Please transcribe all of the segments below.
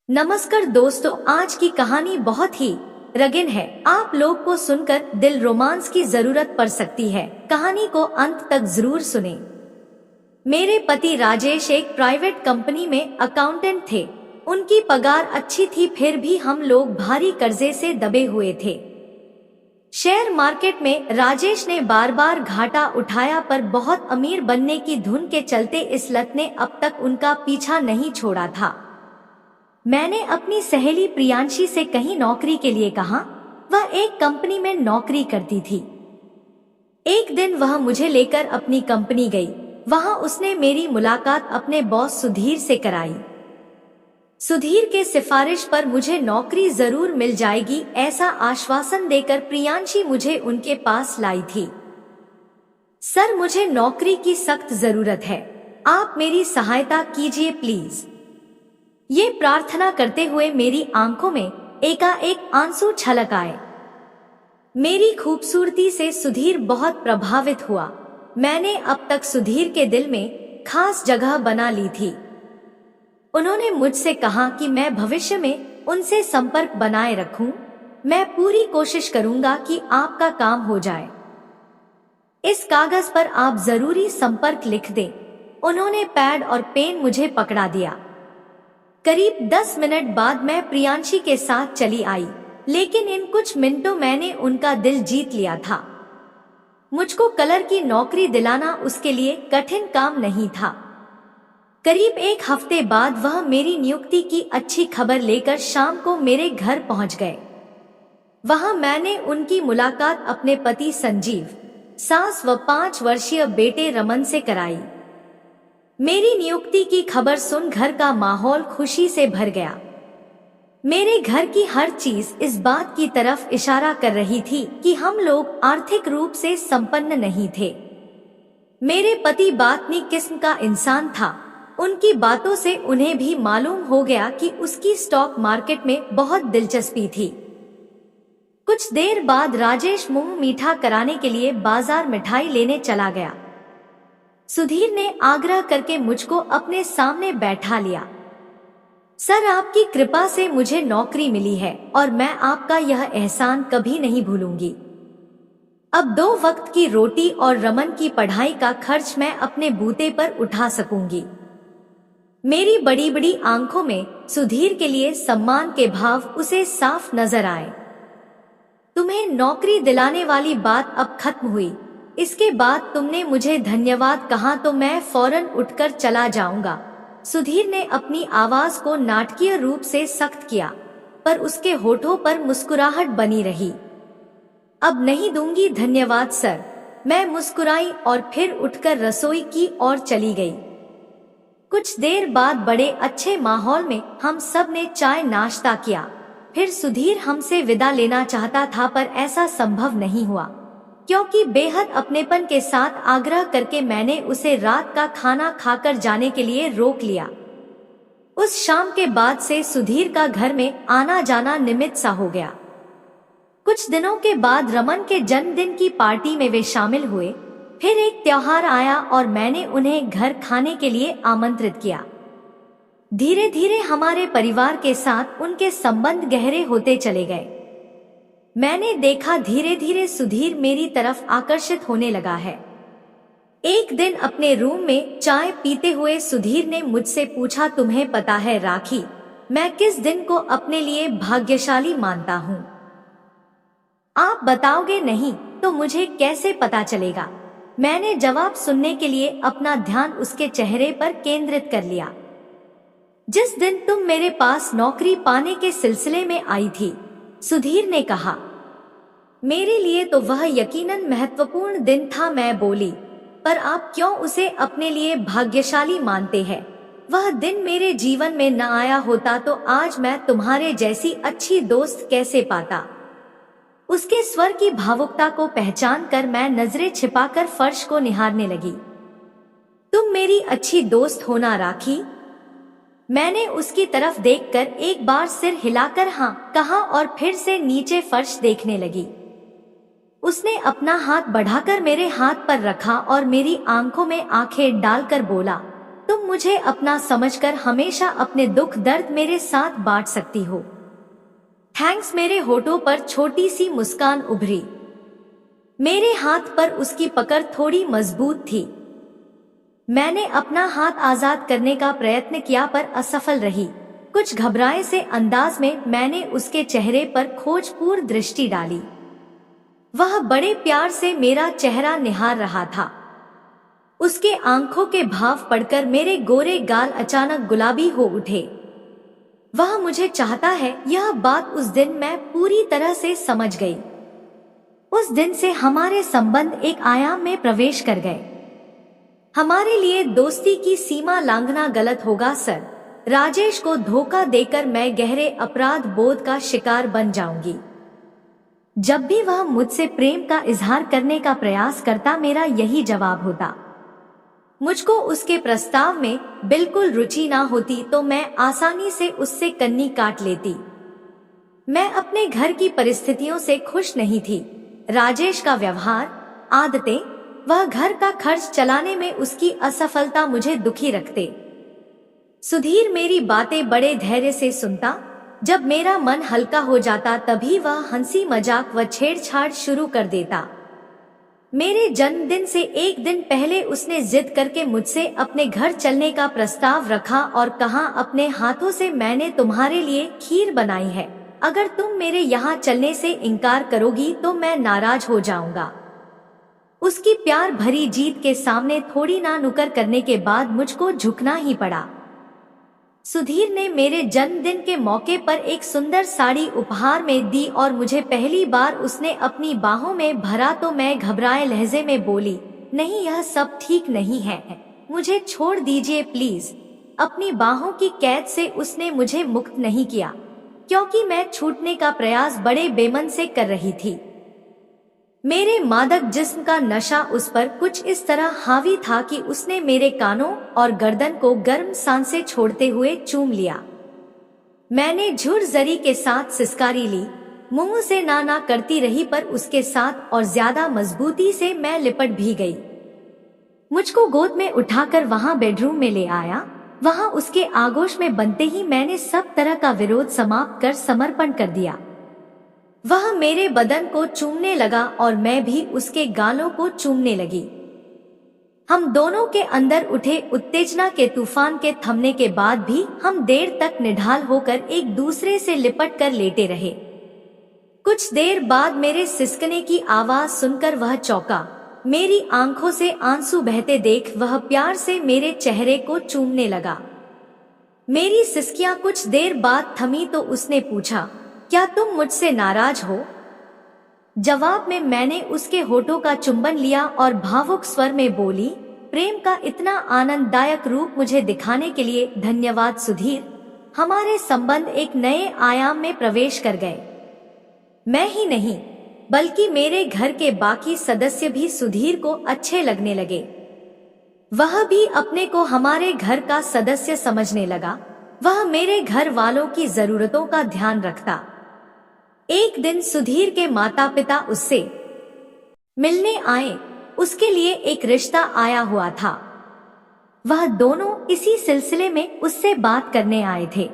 नमस्कार दोस्तों, आज की कहानी बहुत ही रंगीन है। आप लोग को सुनकर दिल रोमांस की जरूरत पड़ सकती है। कहानी को अंत तक जरूर सुने। मेरे पति राजेश एक प्राइवेट कंपनी में अकाउंटेंट थे। उनकी पगार अच्छी थी, फिर भी हम लोग भारी कर्जे से दबे हुए थे। शेयर मार्केट में राजेश ने बार बार घाटा उठाया, पर बहुत अमीर बनने की धुन के चलते इस लत ने अब तक उनका पीछा नहीं छोड़ा था। मैंने अपनी सहेली प्रियांशी से कहीं नौकरी के लिए कहा। वह एक कंपनी में नौकरी करती थी। एक दिन वह मुझे लेकर अपनी कंपनी गई। वहां उसने मेरी मुलाकात अपने बॉस सुधीर से कराई। सुधीर के सिफारिश पर मुझे नौकरी जरूर मिल जाएगी, ऐसा आश्वासन देकर प्रियांशी मुझे उनके पास लाई थी। सर, मुझे नौकरी की सख्त जरूरत है, आप मेरी सहायता कीजिए प्लीज। ये प्रार्थना करते हुए मेरी आंखों में एकाएक आंसू छलक आए। मेरी खूबसूरती से सुधीर बहुत प्रभावित हुआ। मैंने अब तक सुधीर के दिल में खास जगह बना ली थी। उन्होंने मुझसे कहा कि मैं भविष्य में उनसे संपर्क बनाए रखूं। मैं पूरी कोशिश करूंगा कि आपका काम हो जाए। इस कागज पर आप जरूरी संपर्क लिख दें। उन्होंने पैड और पेन मुझे पकड़ा दिया। करीब 10 मिनट बाद मैं प्रियांशी के साथ चली आई, लेकिन इन कुछ मिनटों मैंने उनका दिल जीत लिया था। मुझको कलर की नौकरी दिलाना उसके लिए कठिन काम नहीं था। करीब एक हफ्ते बाद वह मेरी नियुक्ति की अच्छी खबर लेकर शाम को मेरे घर पहुंच गए। वहां मैंने उनकी मुलाकात अपने पति संजीव, सास व 5 वर्षीय बेटे रमन से कराई। मेरी नियुक्ति की खबर सुन घर का माहौल खुशी से भर गया। मेरे घर की हर चीज इस बात की तरफ इशारा कर रही थी कि हम लोग आर्थिक रूप से संपन्न नहीं थे। मेरे पति बातनी किस्म का इंसान था। उनकी बातों से उन्हें भी मालूम हो गया कि उसकी स्टॉक मार्केट में बहुत दिलचस्पी थी। कुछ देर बाद राजेश मुंह मीठा कराने के लिए बाजार मिठाई लेने चला गया। सुधीर ने आग्रह करके मुझको अपने सामने बैठा लिया। सर, आपकी कृपा से मुझे नौकरी मिली है और मैं आपका यह एहसान कभी नहीं भूलूंगी। अब 2 वक्त की रोटी और रमन की पढ़ाई का खर्च मैं अपने बूते पर उठा सकूंगी। मेरी बड़ी बड़ी आंखों में सुधीर के लिए सम्मान के भाव उसे साफ नजर आए। तुम्हें नौकरी दिलाने वाली बात अब खत्म हुई। इसके बाद तुमने मुझे धन्यवाद कहा तो मैं फौरन उठकर चला जाऊंगा। सुधीर ने अपनी आवाज को नाटकीय रूप से सख्त किया, पर उसके होठों पर मुस्कुराहट बनी रही। अब नहीं दूंगी धन्यवाद सर, मैं मुस्कुराई और फिर उठकर रसोई की ओर चली गई। कुछ देर बाद बड़े अच्छे माहौल में हम सब ने चाय नाश्ता किया। फिर सुधीर हमसे विदा लेना चाहता था, पर ऐसा संभव नहीं हुआ, क्योंकि बेहद अपनेपन के साथ आग्रह करके मैंने उसे रात का खाना खाकर जाने के लिए रोक लिया। उस शाम के बाद से सुधीर का घर में आना जाना नियमित सा हो गया। कुछ दिनों के बाद रमन के जन्मदिन की पार्टी में वे शामिल हुए। फिर एक त्योहार आया और मैंने उन्हें घर खाने के लिए आमंत्रित किया। धीरे धीरे हमारे परिवार के साथ उनके संबंध गहरे होते चले गए। मैंने देखा धीरे धीरे सुधीर मेरी तरफ आकर्षित होने लगा है। एक दिन अपने रूम में चाय पीते हुए सुधीर ने मुझसे पूछा, तुम्हें पता है राखी, मैं किस दिन को अपने लिए भाग्यशाली मानता हूँ? आप बताओगे नहीं तो मुझे कैसे पता चलेगा? मैंने जवाब सुनने के लिए अपना ध्यान उसके चेहरे पर केंद्रित कर लिया। जिस दिन तुम मेरे पास नौकरी पाने के सिलसिले में आई थी, सुधीर ने कहा। मेरे लिए तो वह यकीनन महत्वपूर्ण दिन था। मैं बोली, पर आप क्यों उसे अपने लिए भाग्यशाली मानते हैं? वह दिन मेरे जीवन में न आया होता तो आज मैं तुम्हारे जैसी अच्छी दोस्त कैसे पाता? उसके स्वर की भावुकता को पहचान कर मैं नजरें छिपाकर फर्श को निहारने लगी। तुम मेरी अच्छी दोस्त हो ना राखी? मैंने उसकी तरफ देखकर एक बार सिर हिलाकर हाँ कहा और फिर से नीचे फर्श देखने लगी। उसने अपना हाथ बढ़ाकर मेरे हाथ पर रखा और मेरी आंखों में आंखें डालकर बोला, तुम मुझे अपना समझकर हमेशा अपने दुख दर्द मेरे साथ बांट सकती हो। थैंक्स। मेरे होठों पर छोटी सी मुस्कान उभरी। मेरे हाथ पर उसकी पकड़ थोड़ी मजबूत थी। मैंने अपना हाथ आजाद करने का प्रयत्न किया पर असफल रही। कुछ घबराए से अंदाज में मैंने उसके चेहरे पर खोजपूर्ण दृष्टि डाली। वह बड़े प्यार से मेरा चेहरा निहार रहा था। उसके आंखों के भाव पढ़कर मेरे गोरे गाल अचानक गुलाबी हो उठे। वह मुझे चाहता है, यह बात उस दिन मैं पूरी तरह से समझ गई। उस दिन से हमारे संबंध एक आयाम में प्रवेश कर गए। हमारे लिए दोस्ती की सीमा लांघना गलत होगा सर। राजेश को धोखा देकर मैं गहरे अपराध बोध का शिकार बन जाऊंगी। जब भी वह मुझसे प्रेम का इजहार करने का प्रयास करता, मेरा यही जवाब होता। मुझको उसके प्रस्ताव में बिल्कुल रुचि ना होती तो मैं आसानी से उससे कन्नी काट लेती। मैं अपने घर की परिस्थितियों से खुश नहीं थी। राजेश का व्यवहार, आदतें, वह घर का खर्च चलाने में उसकी असफलता मुझे दुखी रखते। सुधीर मेरी बातें बड़े धैर्य से सुनता। जब मेरा मन हल्का हो जाता तभी वह हंसी मजाक व छेड़छाड़ शुरू कर देता। मेरे जन्मदिन से एक दिन पहले उसने जिद करके मुझसे अपने घर चलने का प्रस्ताव रखा और कहा, अपने हाथों से मैंने तुम्हारे लिए खीर बनाई है, अगर तुम मेरे यहाँ चलने से इनकार करोगी तो मैं नाराज हो जाऊंगा। उसकी प्यार भरी जीत के सामने थोड़ी ना नुकर करने के बाद मुझको झुकना ही पड़ा। सुधीर ने मेरे जन्मदिन के मौके पर एक सुंदर साड़ी उपहार में दी और मुझे पहली बार उसने अपनी बाहों में भरा तो मैं घबराए लहजे में बोली, नहीं, यह सब ठीक नहीं है, मुझे छोड़ दीजिए प्लीज। अपनी बाहों की कैद से उसने मुझे मुक्त नहीं किया, क्योंकि मैं छूटने का प्रयास बड़े बेमन से कर रही थी। मेरे मादक जिस्म का नशा उस पर कुछ इस तरह हावी था कि उसने मेरे कानों और गर्दन को गर्म सांसें छोड़ते हुए चूम लिया। मैंने झुरझरी के साथ सिसकारी ली। मुंह से ना करती रही पर उसके साथ और ज्यादा मजबूती से मैं लिपट भी गई। मुझको गोद में उठाकर वहां बेडरूम में ले आया। वहां उसके आगोश में बनते ही मैंने सब तरह का विरोध समाप्त कर समर्पण कर दिया। वह मेरे बदन को चूमने लगा और मैं भी उसके गालों को चूमने लगी। हम दोनों के अंदर उठे उत्तेजना के तूफान के थमने के बाद भी हम देर तक निढाल होकर एक दूसरे से लिपट कर लेटे रहे। कुछ देर बाद मेरे सिसकने की आवाज सुनकर वह चौंका। मेरी आंखों से आंसू बहते देख वह प्यार से मेरे चेहरे को चूमने लगा। मेरी सिसकियां कुछ देर बाद थमी तो उसने पूछा, क्या तुम मुझसे नाराज हो? जवाब में मैंने उसके होठों का चुंबन लिया और भावुक स्वर में बोली, प्रेम का इतना आनंददायक रूप मुझे दिखाने के लिए धन्यवाद सुधीर। हमारे संबंध एक नए आयाम में प्रवेश कर गए। मैं ही नहीं बल्कि मेरे घर के बाकी सदस्य भी सुधीर को अच्छे लगने लगे। वह भी अपने को हमारे घर का सदस्य समझने लगा। वह मेरे घर वालों की जरूरतों का ध्यान रखता। एक दिन सुधीर के माता पिता उससे मिलने आए। उसके लिए एक रिश्ता आया हुआ था। वह दोनों इसी सिलसिले में उससे बात करने आए थे।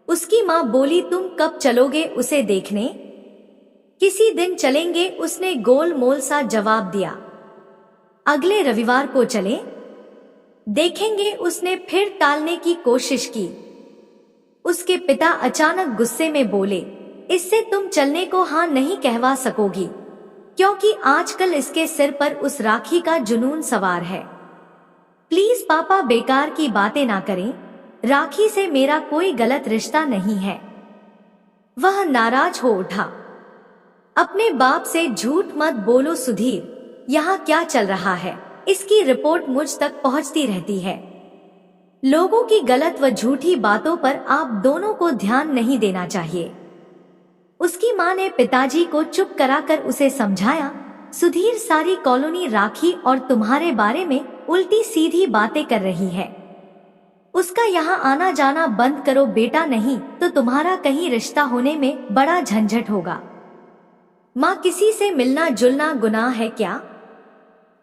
उसकी माँ बोली, तुम कब चलोगे उसे देखने? किसी दिन चलेंगे, उसने गोल मोल सा जवाब दिया। अगले रविवार को चले देखेंगे, उसने फिर टालने की कोशिश की। उसके पिता अचानक गुस्से में बोले, इससे तुम चलने को हाँ नहीं कहवा सकोगी, क्योंकि आजकल इसके सिर पर उस राखी का जुनून सवार है। प्लीज पापा बेकार की बातें ना करें, राखी से मेरा कोई गलत रिश्ता नहीं है। वह नाराज हो उठा। अपने बाप से झूठ मत बोलो सुधीर, यहाँ क्या चल रहा है इसकी रिपोर्ट मुझ तक पहुँचती रहती है। लोगों की गलत व झूठी बातों पर आप दोनों को ध्यान नहीं देना चाहिए। उसकी माँ ने पिताजी को चुप कराकर उसे समझाया, सुधीर सारी कॉलोनी राखी और तुम्हारे बारे में उल्टी सीधी बातें कर रही है। उसका यहाँ आना जाना बंद करो बेटा, नहीं तो तुम्हारा कहीं रिश्ता होने में बड़ा झंझट होगा। माँ, किसी से मिलना जुलना गुनाह है क्या?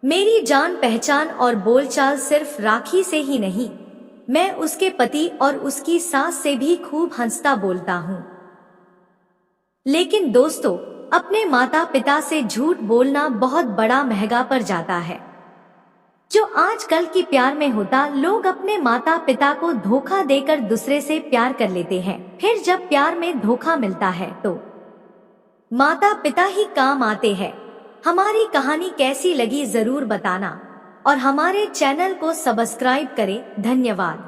मेरी जान पहचान और बोलचाल सिर्फ राखी से ही नहीं, मैं उसके पति और उसकी सास से भी खूब हंसता बोलता हूँ। लेकिन दोस्तों, अपने माता पिता से झूठ बोलना बहुत बड़ा महंगा पड़ जाता है। जो आजकल की प्यार में होता, लोग अपने माता पिता को धोखा देकर दूसरे से प्यार कर लेते हैं। फिर जब प्यार में धोखा मिलता है तो माता पिता ही काम आते हैं। हमारी कहानी कैसी लगी जरूर बताना और हमारे चैनल को सब्सक्राइब करें। धन्यवाद।